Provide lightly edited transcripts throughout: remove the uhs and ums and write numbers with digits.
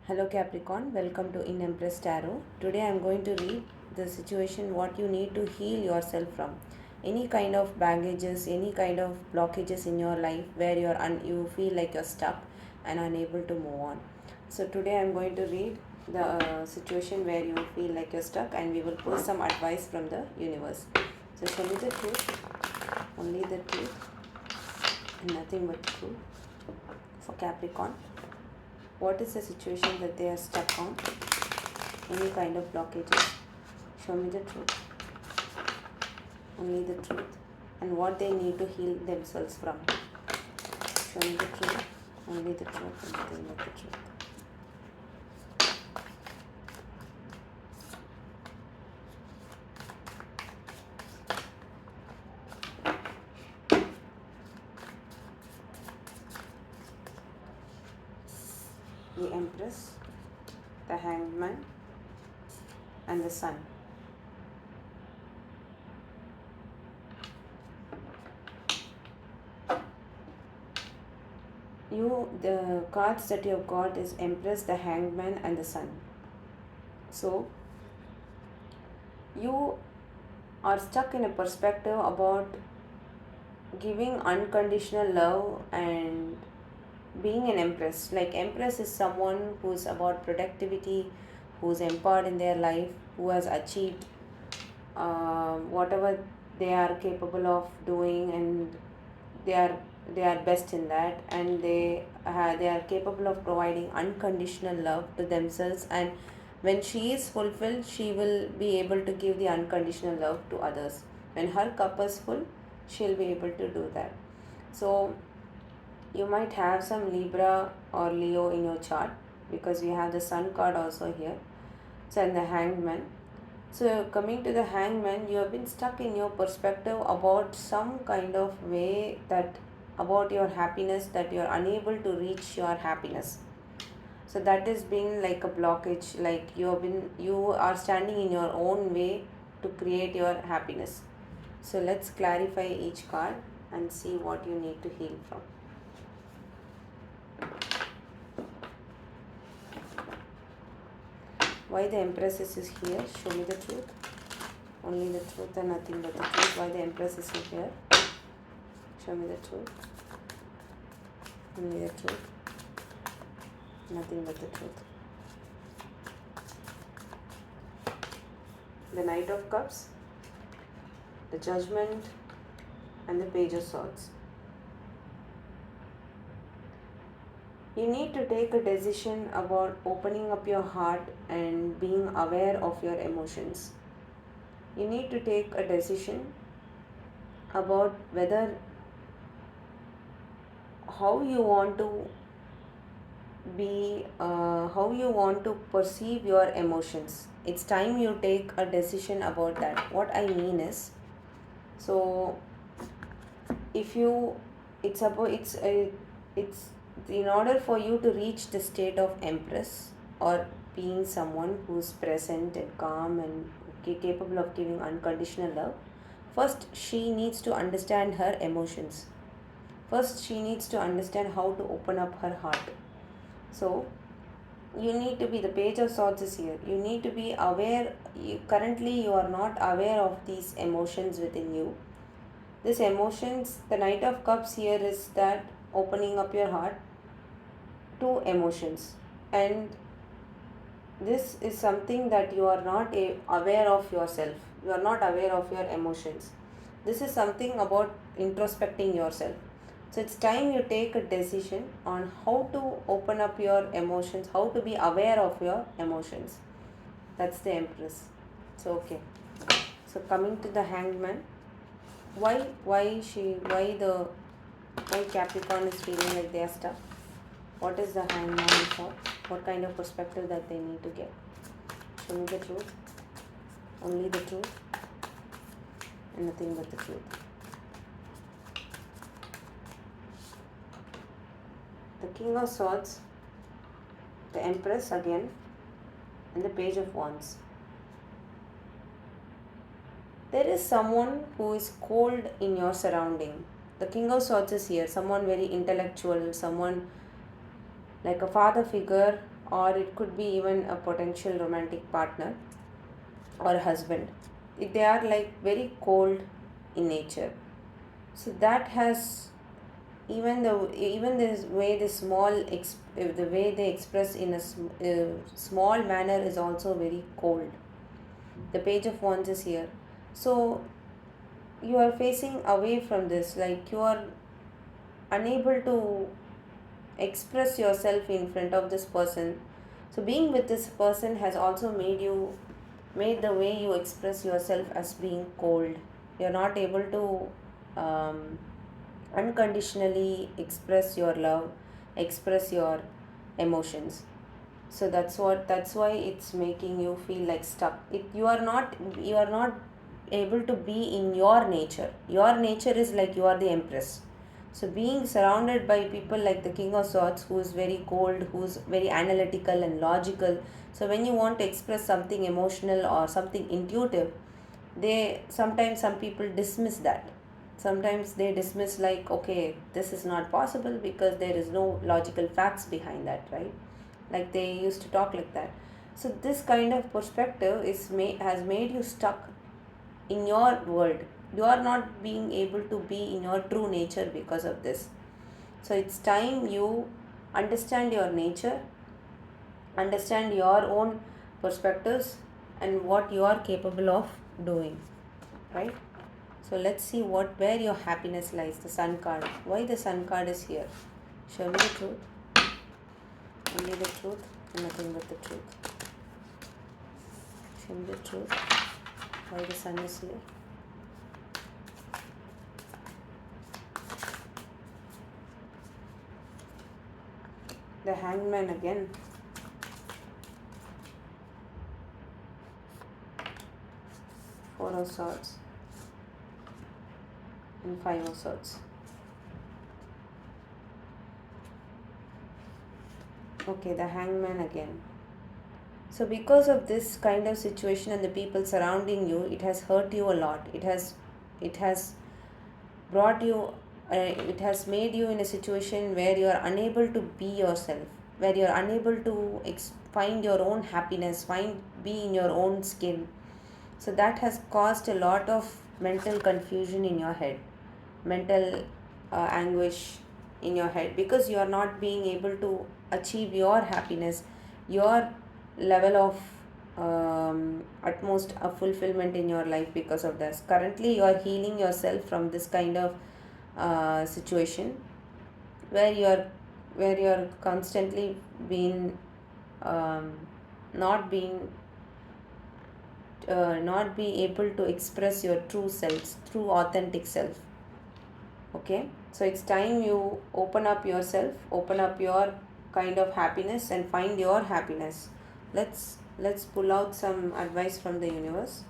Hello Capricorn, welcome to In Empress Tarot. Today I am going to read the situation what you need to heal yourself from. Any kind of baggages, any kind of blockages in your life where you feel like you're stuck and unable to move on. So today I am going to read the situation where you feel like you're stuck and we will pull some advice from the universe. So show me the truth, only the truth and nothing but the truth for Capricorn. What is the situation that they are stuck on? Any kind of blockages? Show me the truth. Only the truth. And what they need to heal themselves from. Show me the truth. Only the truth and nothing but the truth. The Empress, the Hangman, and the Sun. The cards that you have got is Empress, the Hangman, and the Sun. So, you are stuck in a perspective about giving unconditional love and being an empress. Like, empress is someone who's about productivity, who's empowered in their life, who has achieved whatever they are capable of doing, and they are they are best in that, and they are capable of providing unconditional love to themselves. And when she is fulfilled, she will be able to give the unconditional love to others. When her cup is full, she'll be able to do that. So you might have some Libra or Leo in your chart, because we have the Sun card also here. So, and the Hangman. So, coming to the Hangman, you have been stuck in your perspective about some kind of way that about your happiness, that you are unable to reach your happiness. So that is being like a blockage, like you are standing in your own way to create your happiness. So let's clarify each card and see what you need to heal from. Why the Empress is here? Show me the truth. Only the truth and nothing but the truth. Why the Empress is here? Show me the truth. Only the truth. Nothing but the truth. The Knight of Cups, the Judgment, and the Page of Swords. You need to take a decision about opening up your heart and being aware of your emotions. You need to take a decision about whether how you want to how you want to perceive your emotions. It's time you take a decision about that. What I mean is, so if you it's in order for you to reach the state of empress, or being someone who's present and calm and capable of giving unconditional love, first she needs to understand her emotions. First she needs to understand how to open up her heart. So you need to be, the Page of Swords is here, you need to be aware. Currently you are not aware of these emotions within you. This emotions, the Knight of Cups here is that opening up your heart to emotions, and this is something that you are not aware of yourself. You are not aware of your emotions. This is something about introspecting yourself. So it's time you take a decision on how to open up your emotions, how to be aware of your emotions. That's the Empress. So okay. So coming to the Hangman, why Capricorn is feeling like they are stuck? What is the Hangman for? What kind of perspective that they need to get? Show me the truth. Only the truth and nothing but the truth. The King of Swords, the Empress again, and the Page of Wands. There is someone who is cold in your surrounding. The King of Swords is here, someone very intellectual, someone like a father figure, or it could be even a potential romantic partner or husband. They are like very cold in nature. So that has, even this way, the way they express in a small manner is also very cold. The page of wands is here. So you are facing away from this, like you are unable to express yourself in front of this person. So being with this person has also made the way you express yourself as being cold. You're not able to unconditionally express your love, express your emotions. So that's why it's making you feel like stuck. You are not able to be in your nature. Your nature is like you are the empress. So being surrounded by people like the king of swords, who is very cold, who's very analytical and logical. So when you want to express something emotional or something intuitive, they sometimes, some people dismiss that. Sometimes they dismiss, like, okay, this is not possible because there is no logical facts behind that, right? Like they used to talk like that. So this kind of perspective has made you stuck in your world. You are not being able to be in your true nature because of this. So it's time you understand your nature, understand your own perspectives, and what you are capable of doing, right? So let's see where your happiness lies. The sun card. Why the sun card is here? Show me the truth. Only the truth and nothing but the truth. Show me the truth. Why the sun is here? The hangman again. Four of swords and five of swords. Okay, the hangman again. So because of this kind of situation and the people surrounding you, it has hurt you a lot. It has brought you it has made you in a situation where you are unable to be yourself, where you are unable to find your own happiness, be in your own skin. So that has caused a lot of mental confusion in your head, mental anguish in your head, because you are not being able to achieve your happiness, your level of utmost fulfillment in your life because of this. Currently, you are healing yourself from this kind of situation, where you're constantly being um, not being not be able to express your true self, true authentic self. Okay, so it's time you open up yourself, open up your kind of happiness and find your happiness. Let's pull out some advice from the universe.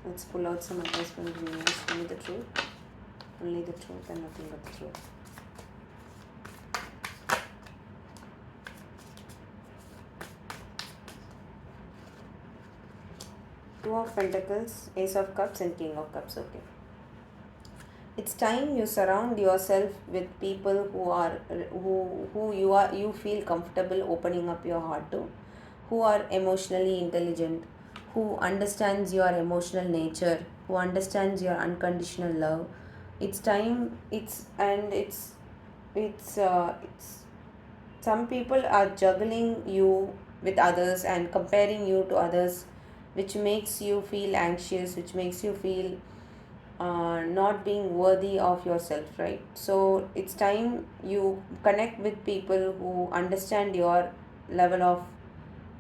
Let's pull out some advice from the universe. Only the truth, only the truth and nothing but the truth. Two of Pentacles, Ace of Cups and King of Cups. Okay. It's time you surround yourself with people who you feel comfortable opening up your heart to, who are emotionally intelligent, who understands your emotional nature, who understands your unconditional love. It's time. It's some people are juggling you with others and comparing you to others, which makes you feel anxious, which makes you feel not being worthy of yourself, right? So it's time you connect with people who understand your level of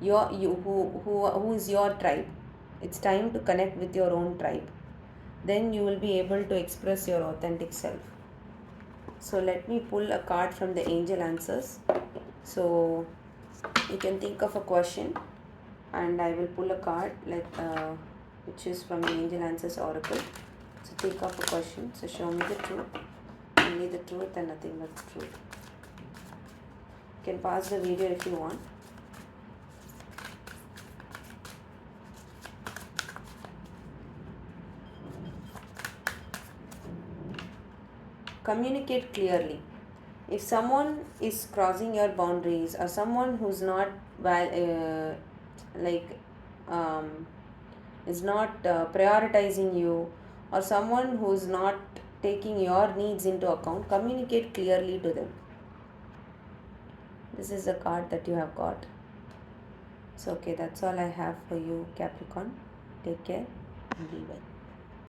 your you who is your tribe. It's time to connect with your own tribe. Then you will be able to express your authentic self. So let me pull a card from the angel answers. So you can think of a question and I will pull a card which is from the angel answers oracle. So think of a question. So show me the truth, only the truth and nothing but the truth. You can pause the video if you want. communicate clearly. If someone is crossing your boundaries, or someone who's not like um, is not prioritizing you, or someone who's not taking your needs into account, communicate clearly to them. This is the card that you have got. So okay, that's all I have for you, Capricorn. Take care and be well.